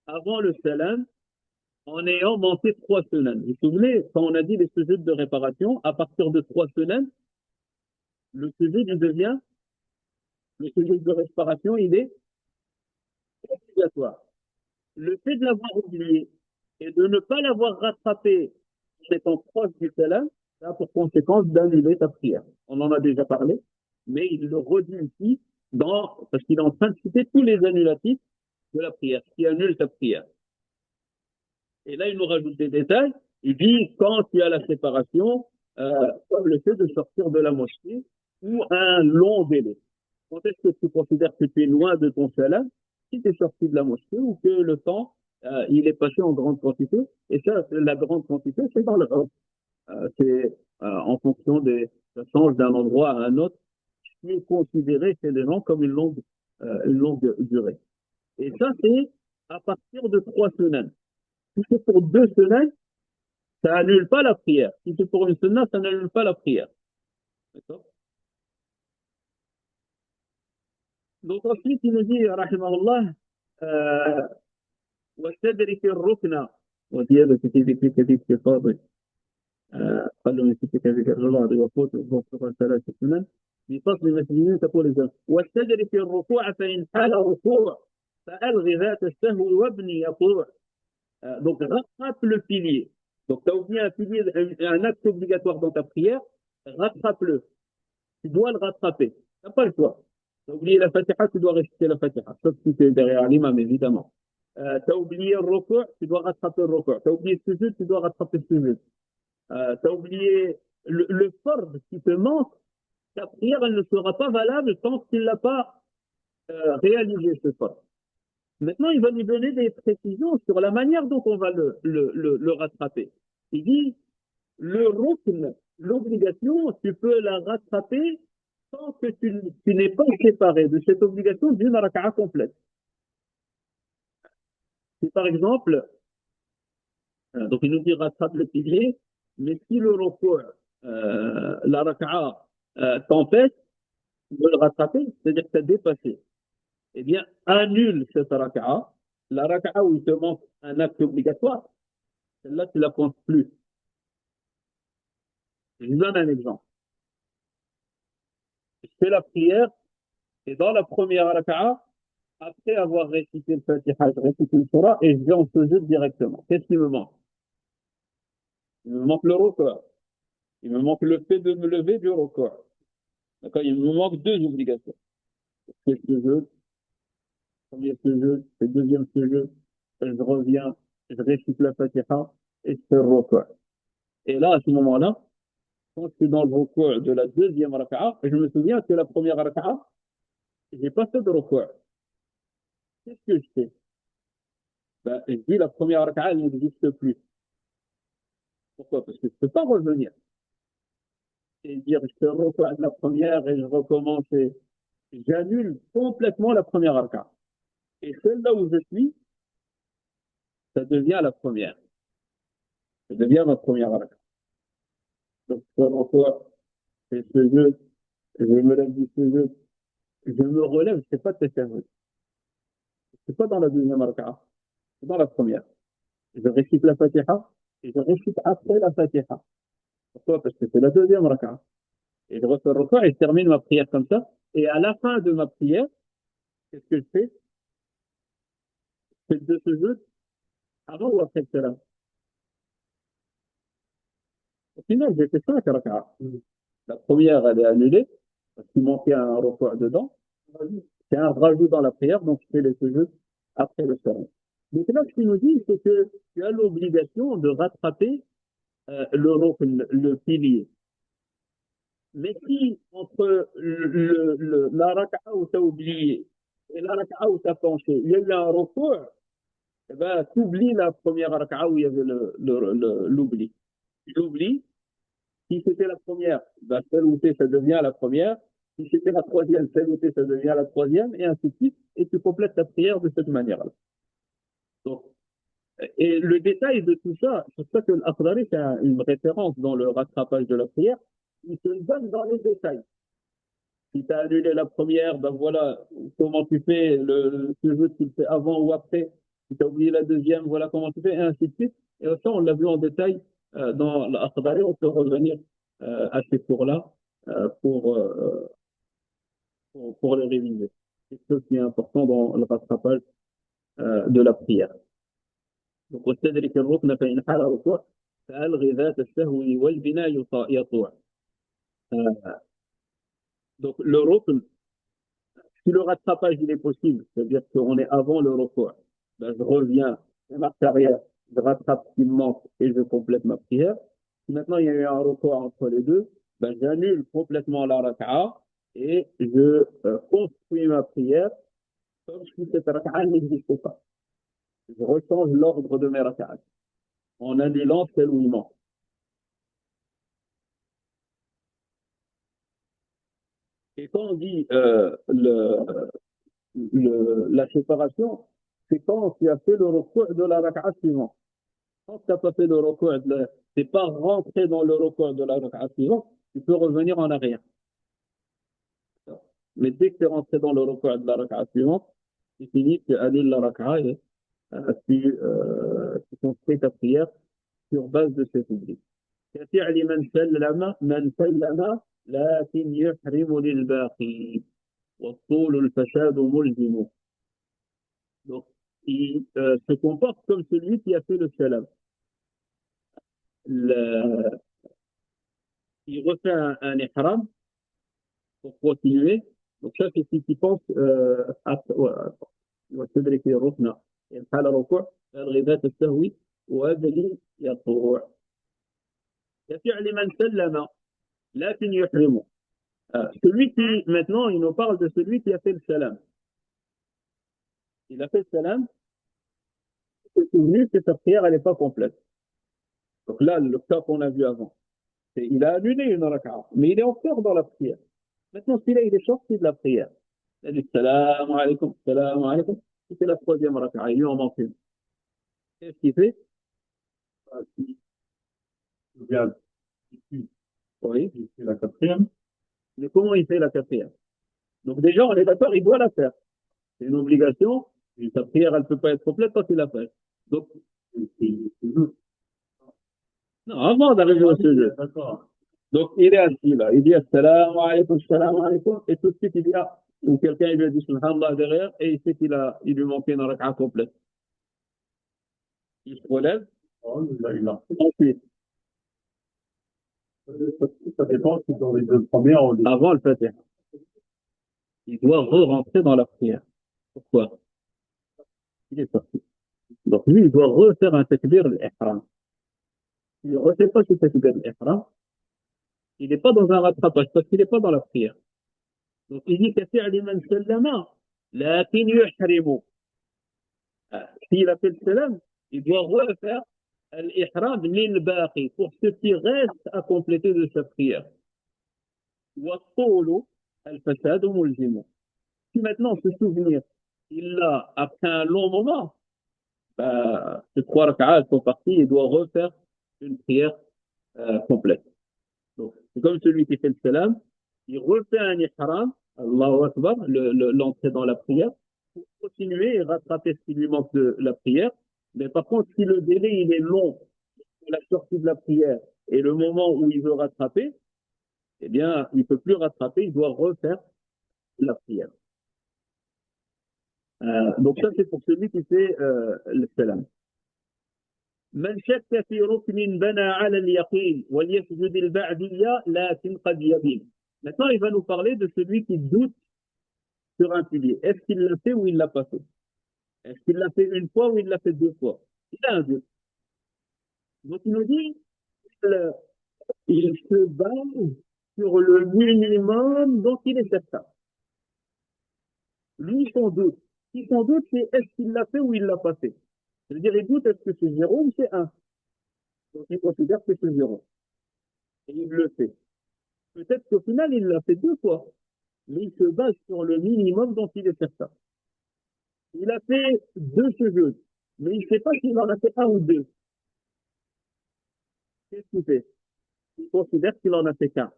avant le salam en ayant manqué trois semaines. Vous vous souvenez, quand on a dit les sujouds de réparation, à partir de trois semaines, le sujoud devient, le sujoud de réparation, il est obligatoire. Le fait de l'avoir oublié et de ne pas l'avoir rattrapé en étant proche du salam, ça a pour conséquence d'annuler ta prière. On en a déjà parlé, mais il le redit ici parce qu'il est en train de citer tous les annulatifs de la prière, qui annulent ta prière. Et là, il nous rajoute des détails. Il dit, quand tu as la séparation, comme le fait de sortir de la mosquée ou un long délai. Quand est-ce que tu considères que tu es loin de ton salam? Si tu es sorti de la mosquée ou que le temps, il est passé en grande quantité. Et ça, la grande quantité, c'est dans le c'est en fonction ça change d'un endroit à un autre, qui est considéré chez les gens comme une longue durée. Et ça, c'est à partir de trois semaines. Si c'est pour deux semaines, ça annule pas la prière. Si c'est pour une semaine, ça n'annule pas la prière. D'accord? Donc ensuite, il nous dit, rahimahullah, وَاسْتَدْرِكِ الرُّكْنَ وزيادة في كثير في فاضل قال من ستك ذكر الرعد وفوق ثلاث سنن بفصل مسجدين تقول الزمن واستدرك الركوع فإن حال ركوع فألغي ذات السهو وابني يطوع. Donc rattrape le pilier. Donc tu as oublié un pilier, un acte obligatoire dans ta prière, rattrape-le. Tu dois le rattraper. Tu n'as pas le choix. Tu as oublié la fatiha, tu dois réciter la fatiha. Sauf si tu es derrière l'imam, évidemment. Tu as oublié le recours, tu dois rattraper le recours. Tu as oublié le sujud, tu dois rattraper le sujud. Tu as oublié le fard qui te manque, ta prière, elle ne sera pas valable tant que tu ne l'as pas réalisé, ce fard. Maintenant, il va nous donner des précisions sur la manière dont on va le rattraper. Il dit, le rukn, l'obligation, tu peux la rattraper tant que tu n'es pas séparé de cette obligation d'une raka'a complète. Si par exemple, donc il nous dit rattrape le pilier, mais si le recours, la raka'a t'empêche de le rattraper, c'est-à-dire que tu as dépassé, eh bien, annule cette raka'a. La raka'a où il te manque un acte obligatoire, celle-là, tu ne la comptes plus. Je vous donne un exemple. Je fais la prière et dans la première raka'a, après avoir récité le Fatiha, je récite le Surah et je vais en sujoud directement. Qu'est-ce qui me manque? Il me manque le recours. Il me manque le fait de me lever du recours. D'accord? Il me manque deux obligations. Je fais le sujoud, premier sujoud, le deuxième sujoud, je reviens, je récite la Fatiha et je fais le recours. Et là, à ce moment-là, quand je suis dans le recours de la deuxième raka'a, je me souviens que la première raka'a, j'ai pas fait de recours. Qu'est-ce que je fais? Ben, je dis la première raka'a, elle n'existe plus. Pourquoi? Parce que je ne peux pas revenir et dire je fais recours de la première et je recommence. J'annule complètement la première raka'a. Et celle-là où je suis, ça devient la première. Ça devient ma première raka'a. Donc, je fais recours, je fais ce jeu, je me lève du jeu, je me relève, je ne fais pas de tashahhud. C'est pas dans la deuxième raka'a, c'est dans la première. Je récite la Fatiha et je récite après la Fatiha. Pourquoi? Parce que c'est la deuxième raka'a. Et je refais le repas et je termine ma prière comme ça. Et à la fin de ma prière, qu'est-ce que je fais? Je fais deux sujoud avant ou après le salam. Au final, j'ai fait 5 raka'a. La première, elle est annulée, parce qu'il manquait un recours dedans. C'est un rajout dans la prière, donc je fais le sujoud après le salam. Donc là, ce qu'il nous dit, c'est que tu as l'obligation de rattraper le pilier. Mais si entre la raka'a où tu as oublié et la raka'a où tu as penché, il y a eu un recours, eh ben, tu oublies la première raka'a où il y avait l'oubli. Tu l'oublies. Si c'était la première, ben, celle où tu es, ça devient la première. Si c'était la troisième, celle où tu es, ça devient la troisième, et ainsi de suite. Et tu complètes ta prière de cette manière-là. Donc, et le détail de tout ça, c'est pour ça que l'Akhdari, c'est une référence dans le rattrapage de la prière. Il se donne dans les détails. Si tu as annulé la première, ben voilà comment tu fais ce jeu, tu le fais avant ou après. Si tu as oublié la deuxième, voilà comment tu fais, et ainsi de suite. Et ça, on l'a vu en détail dans l'Akhdari. On peut revenir à ces cours-là euh, pour, euh, pour les réviser. C'est ce qui est important dans le rattrapage de la prière. Donc, واستدرك الركن فإن حال ركوع فألغي ذات السهو والبناء يطوع. Donc, le rukn, si le rattrapage il est possible, c'est-à-dire qu'on est avant le recours, ben, je reviens, je marche arrière, je rattrape ce qui me manque et je complète ma prière. Si maintenant il y a eu un recours entre les deux, ben, j'annule complètement la raka'a et je construis ma prière comme si cette raka'a n'existait pas. Je rechange l'ordre de mes raka'at en annulant celle où il manque. Et quand on dit la séparation, c'est quand tu as fait le recours de la raka'a suivante. Quand tu n'as pas fait le recours, tu n'es pas rentré dans le recours de la raka'a suivante, tu peux revenir en arrière. Mais dès que tu es rentré dans le recours de la raka'a suivante, c'est fini, tu annules la raka'a et tu construis ta prière sur base de cet oubli. كفعل من سلم لكن يحرم للباقي والطول الفساد ملزم. Donc, il se comporte comme celui qui a fait le salam. Le, il refait un ihram pour continuer. Donc ça, c'est ce qui pense وتدرك الركن إن حال ركوع الغذاء السهوي وابلي يطوع كفعل من سلم لكن يحرمه. Celui qui, maintenant, il nous parle de celui qui a fait le salam. Il a fait le salam, il s'est souvenu que sa prière, elle n'est pas complète. Donc là, le cas qu'on a vu avant, c'est il a annulé une raka'a, mais il est encore dans la prière. Maintenant, celui-là, il est sorti de la prière. Il a dit salam alaykum, c'était la troisième raka'a, il lui en manque une. Qu'est-ce qu'il fait? Si je regarde ici, Oui. c'est la quatrième. Mais comment il fait la quatrième? Donc déjà, on est d'accord, il doit la faire. C'est une obligation, et sa prière, elle ne peut pas être complète quand il la fait. Donc, non, avant d'arriver au sujet. D'accord. Donc, il est assis là, il dit salam alaykum, et tout de suite, il dit, ah, ou quelqu'un, il lui a dit subhanallah derrière, et il sait il lui manquait une raka'a complète. Il se relève, Oh, il a. ensuite, Ça dépend si dans les deux premières, on les... avant le fatiha, il doit re-rentrer dans la prière. Pourquoi? Il est sorti. Donc, lui, il doit refaire un takbir al-ihram. Il ne refait pas ce takbir al-ihram, il n'est pas dans un rattrapage, parce qu'il n'est pas dans la prière. Donc, il dit كفعل من سلم لكن يحرم. S'il a fait le salam, il doit refaire l'ihram lil-baqi pour ce qui reste à compléter de sa prière. والطول الفساد ملزم. Si maintenant ce souvenir, il l'a après un long moment, bah, ces trois raka'as sont partis, il doit refaire une prière complète. Donc, c'est comme celui qui fait le salam, il refait un ihram, Allahu Akbar, l'entrée dans la prière, pour continuer et rattraper ce qui lui manque de la prière. Mais par contre, si le délai il est long pour la sortie de la prière et le moment où il veut rattraper, eh bien, il ne peut plus rattraper, il doit refaire la prière. Donc ça, c'est pour celui qui fait le salam. من شك في ركن بنى على اليقين وليسجد البعدية لكن قد يبين. Maintenant, il va nous parler de celui qui doute sur un pilier. Est-ce qu'il l'a fait ou il l'a pas fait? Est-ce qu'il l'a fait une fois ou il l'a fait deux fois? Il a un doute. Donc, il nous dit, il, il se base sur le minimum dont il est certain. Lui, son doute. Si son doute, c'est est-ce qu'il l'a fait ou il l'a pas fait? C'est-à-dire, il doute est-ce que c'est 0 ou c'est 1. Donc, il considère que c'est 0. Et il le fait. Peut-être qu'au final, il l'a fait deux fois. Mais il se base sur le minimum dont il est certain. Il a fait deux sujuds, mais il ne sait pas s'il en a fait un ou deux. Qu'est-ce qu'il fait? Il considère qu'il en a fait qu'un.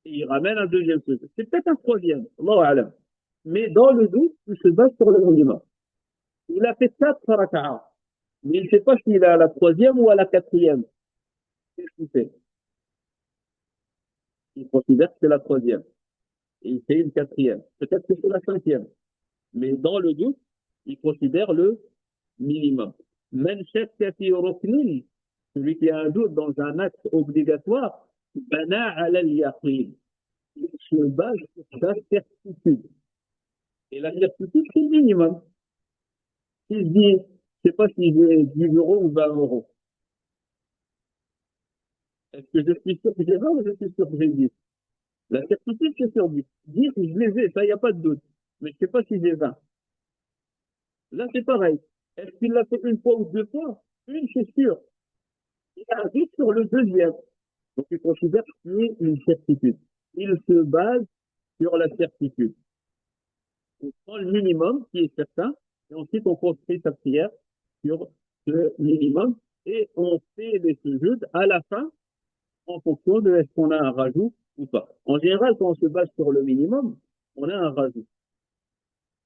Et il ramène un deuxième sujud. C'est peut-être un troisième, Allahu a'lam. Mais dans le doute, il se base sur le minimum. Il a fait 4 raka'a, mais il ne sait pas s'il est à la troisième ou à la quatrième. Qu'est-ce qu'il fait? Il considère que c'est la troisième. Et il fait une quatrième. Peut-être que c'est la cinquième. Mais dans le doute, il considère le minimum. Men shakka fi ruknin, celui qui a un doute dans un acte obligatoire, bana ala al-yaqin. Il se base sur sa certitude. Et la certitude, c'est le minimum. Si je dis, je sais pas si j'ai 10 euros ou 20 euros. Est-ce que je suis sûr que j'ai 20 ou je suis sûr que j'ai 10? La certitude, c'est sur 10. 10, je les ai, ça, il n'y a pas de doute. Mais je sais pas si j'ai 20. Là, c'est pareil. Est-ce qu'il l'a fait une fois ou deux fois? Une, c'est sûr. Il a un doute sur le deuxième. Donc, il considère que c'est une certitude. Il se base sur la certitude. On prend le minimum qui est certain, et ensuite on construit sa prière sur ce minimum, et on fait les sujuds à la fin en fonction de est-ce qu'on a un rajout ou pas. En général, quand on se base sur le minimum, on a un rajout.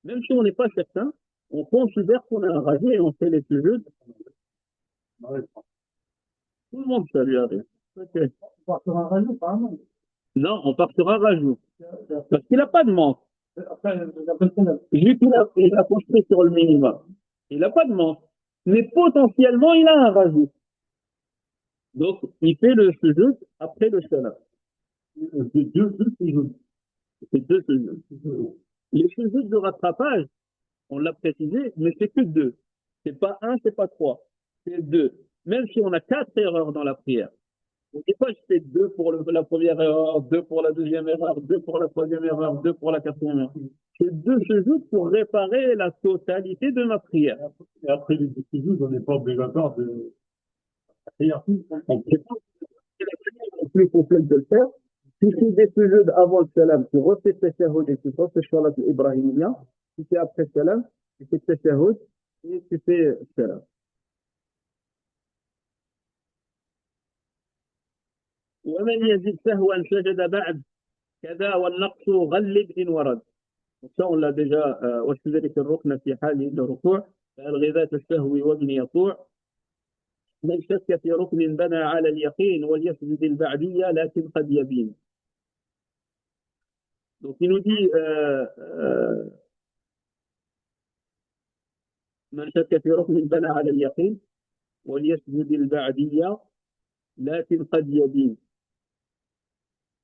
Même si on n'est pas certain, on considère qu'on a un rajout et on fait les sujuds. Tout le monde, ça lui arrive. Okay. On part sur un rajout, pas un manque. Non, on part sur un rajout. Parce qu'il n'a pas de manque. Après, la personne, Vu qu'il a construit sur le minimum, il n'a pas de manque. Mais potentiellement, il a un rajout. Donc, il fait le sujoud après le salam. c'est deux sujuds. C'est deux sujoud. Les sujouds de rattrapage, on l'a précisé, mais c'est que deux. C'est pas un, c'est pas trois. C'est deux. Même si on a 4 erreurs dans la prière. On ne dit pas je fais deux pour la première erreur, deux pour la deuxième erreur, deux pour la troisième erreur, deux pour la quatrième erreur. C'est deux sujuds pour réparer la totalité de ma prière. Et après les deux sujuds, on n'est pas obligatoire de prière. Donc, c'est pas c'est la prière la plus complète de le faire. Si c'est des sujuds avant le salam, tu refais tes shahud et tu fais tes salat ibrahimiyya. Si c'est après le salam, tu fais tes shahud et tu fais salam. ومن يزد سهوا سجد بعد كذا والنقص غلب إن ورد. ça on l'a déjà واشترك الركن في حال الركوع فألغي ذات السهو وابن يطوع. من شك في ركن بنى على اليقين وليسجد البعدية لكن قد يبين. Donc il nous dit من شك في ركن بنى على اليقين وليسجد البعدية لكن قد يبين.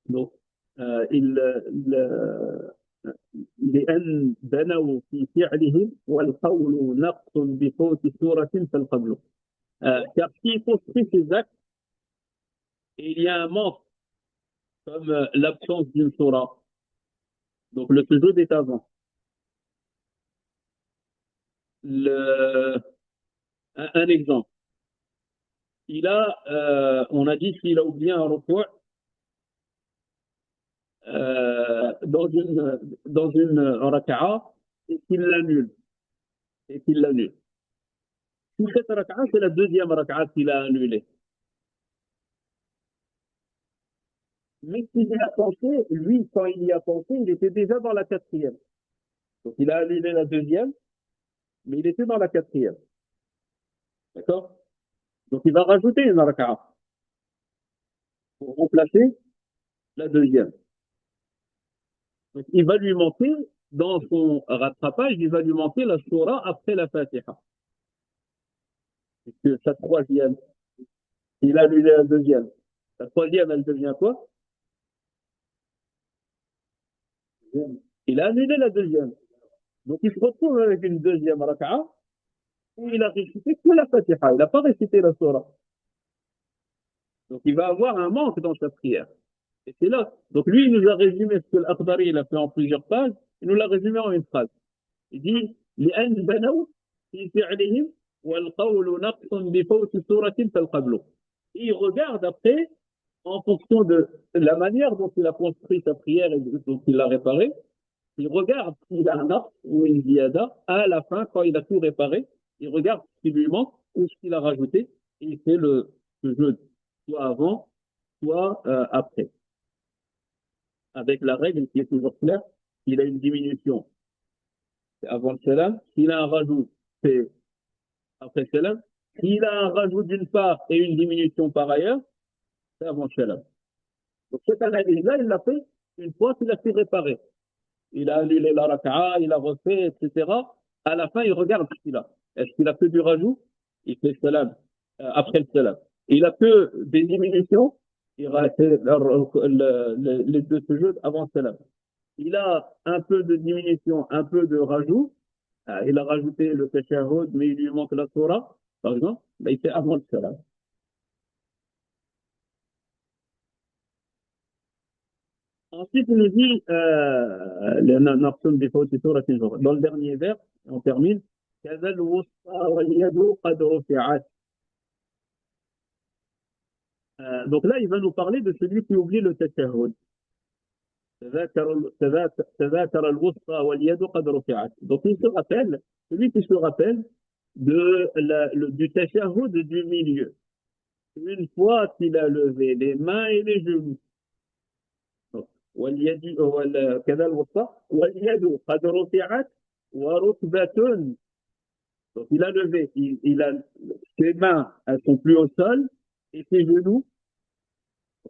Donc لأن بنوا في فعلهم والقول نقص بفوت سورة فالقبل. Car s'il construit ces actes, et il y a un manque, comme l'absence d'une sourate. Donc le sujoud est avant. Un exemple. On a dit qu'il a oublié un recours dans une raka'a et qu'il l'annule. Si cette raka'a, c'est la deuxième raka'a qu'il a annulée. Mais s'il y a pensé, lui, quand il y a pensé, il était déjà dans la quatrième. Donc il a annulé la deuxième, mais il était dans la quatrième. D'accord? Donc il va rajouter une raka'a pour remplacer la deuxième. Donc il va lui manquer, dans son rattrapage, il va lui manquer la sourate après la Fatiha. puisque sa troisième, il a annulé la deuxième. La troisième, elle devient quoi? Il a annulé la deuxième. Donc il se retrouve avec une deuxième raka'a où il a récité que la Fatiha. Il n'a pas récité la Surah. Donc il va avoir un manque dans sa prière. Et c'est là. Donc lui, il nous a résumé ce que l'Akhdari il a fait en plusieurs pages. Il nous l'a résumé en une phrase. Il dit لأن بنوا في فعلهم والقول نقص بفوت سورة فالقبل. Il regarde après, en fonction de la manière dont il a construit sa prière et dont il l'a réparée, il regarde s'il a un arc ou une ziyada à la fin, quand il a tout réparé, il regarde ce qui lui manque ou ce qu'il a rajouté et il fait le jeu, soit avant, soit après. Avec la règle qui est toujours claire, s'il a une diminution, c'est avant le salam. S'il a un rajout, c'est après le salam. S'il a un rajout d'une part et une diminution par ailleurs, c'est avant le salam. Donc cette analyse-là, il l'a fait une fois qu'il a tout réparé. Il a annulé la raka'a, il a refait, etc. À la fin, il regarde ce qu'il a. Est-ce qu'il a que du rajout? Il fait le salam après le salam. Il a que des diminutions, il a fait les deux sujud avant le salam. Il a un peu de diminution, un peu de rajout. Il a rajouté le tashahhud, mais il lui manque la surah, par exemple. Ben, il fait avant le salam. Ensuite, il nous dit, dans le dernier vers, on termine, donc là, il va nous parler de celui qui oublie le tashahhud. Donc il se rappelle, celui qui se rappelle du tashahhud du milieu. Une fois qu'il a levé les mains et les genoux. واليد كذا الوسطى واليد قد رفعت وركبة. Donc il a levé, ses mains, elles sont plus au sol, et ses genoux,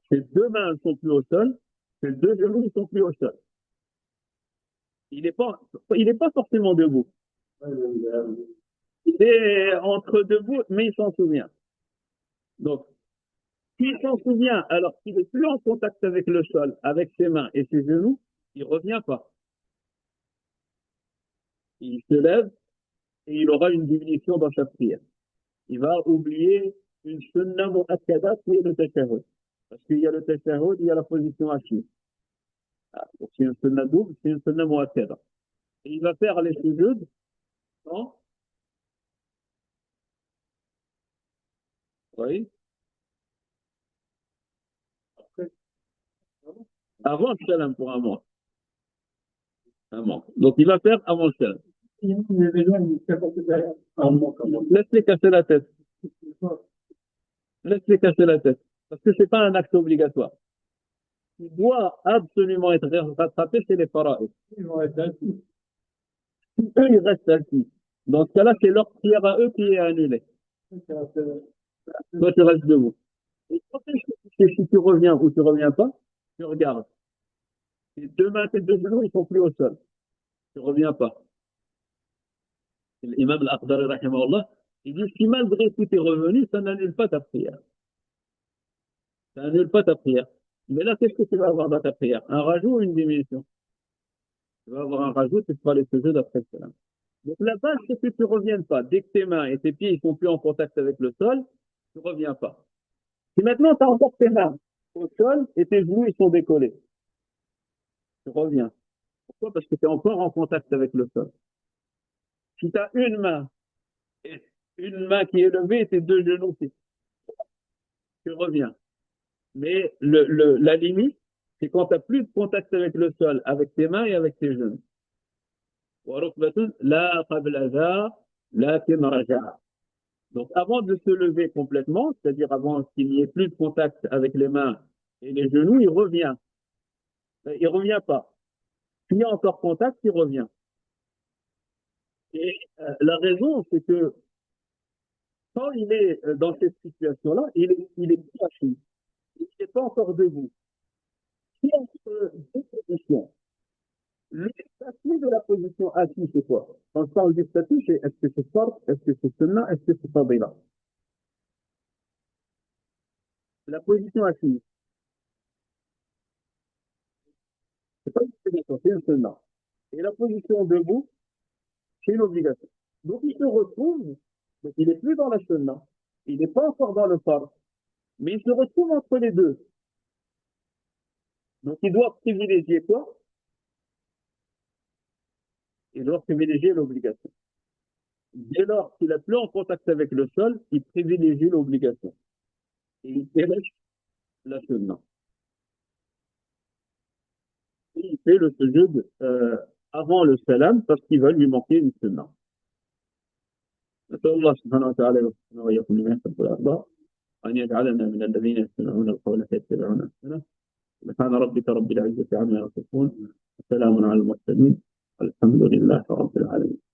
ses deux mains, elles sont plus au sol, ses deux genoux, ils sont plus au sol. Il n'est pas forcément debout. Il est entre debout, mais il s'en souvient. Donc, s'il s'en souvient alors qu'il n'est plus en contact avec le sol, avec ses mains et ses genoux, il ne revient pas. Il se lève et il aura une diminution dans sa prière. Il va oublier une sunna mu'akkada qui est le tashahhud. Parce qu'il y a le tashahhud, il y a la position assise. Donc c'est une sunna double, c'est une sunna mu'akkada. Et il va faire les sujuds sans, oui, avant le salam pour un mois. Un mois. Donc il va faire avant le salam. Laisse-les casser la tête. Laisse-les casser la tête. Parce que c'est pas un acte obligatoire. Il doit absolument être rattrapé chez les fara'id. Eux, ils restent assis. Dans ce cas-là, c'est leur prière à eux qui est annulée. Toi, tu restes debout. Et si tu reviens ou tu reviens pas, tu regardes. Tes deux mains, tes deux genoux, ils sont plus au sol. Tu reviens pas. L'imam al-Akhdari, rahimahullah, il dit, si malgré tout tu es revenu, ça n'annule pas ta prière. Ça n'annule pas ta prière. Mais là, qu'est-ce que tu vas avoir dans ta prière? Un rajout ou une diminution? Tu vas avoir un rajout, tu feras les sujets d'après cela. Donc la base, c'est que tu ne reviennes pas. Dès que tes mains et tes pieds ne sont plus en contact avec le sol, tu ne reviens pas. Si maintenant tu as encore tes mains au sol et tes genoux ils sont décollés, tu reviens. Pourquoi? Parce que tu es encore en contact avec le sol. Si tu as une main qui est levée et tes deux genoux, tu reviens. Mais la limite, c'est quand tu n'as plus de contact avec le sol, avec tes mains et avec tes genoux. Donc, avant de se lever complètement, c'est-à-dire avant qu'il n'y ait plus de contact avec les mains et les genoux, il revient. Il ne revient pas. S'il y a encore contact, il revient. Et la raison, c'est que quand il est dans cette situation-là, il est plus assis. Il n'est pas encore debout. Si entre deux positions, le statut de la position assise, c'est quoi? Quand je parle du statut, c'est est-ce que c'est fort, est-ce que c'est sunna, est-ce que c'est fadila? la position assise. C'est pas une obligation, c'est un sunnah. Et la position debout, c'est une obligation. Donc il se retrouve, donc il n'est plus dans la sunnah, il n'est pas encore dans le fard, mais il se retrouve entre les deux. Donc il doit privilégier quoi? Il doit privilégier l'obligation. Dès lors qu'il n'est plus en contact avec le sol, il privilégie l'obligation. Et il pêche la sunnah. Et il fait le sujoud avant le salam parce qu'il va lui manquer une sunnah. نسأل الله سبحانه وتعالى يوفقنا وإياكم لما يحب ويرضى وأن يجعلنا من الذين يستمعون القول فيتبعون أحسنه سبحان ربك رب العزة عما يصفون وسلام على المرسلين الحمد لله رب العالمين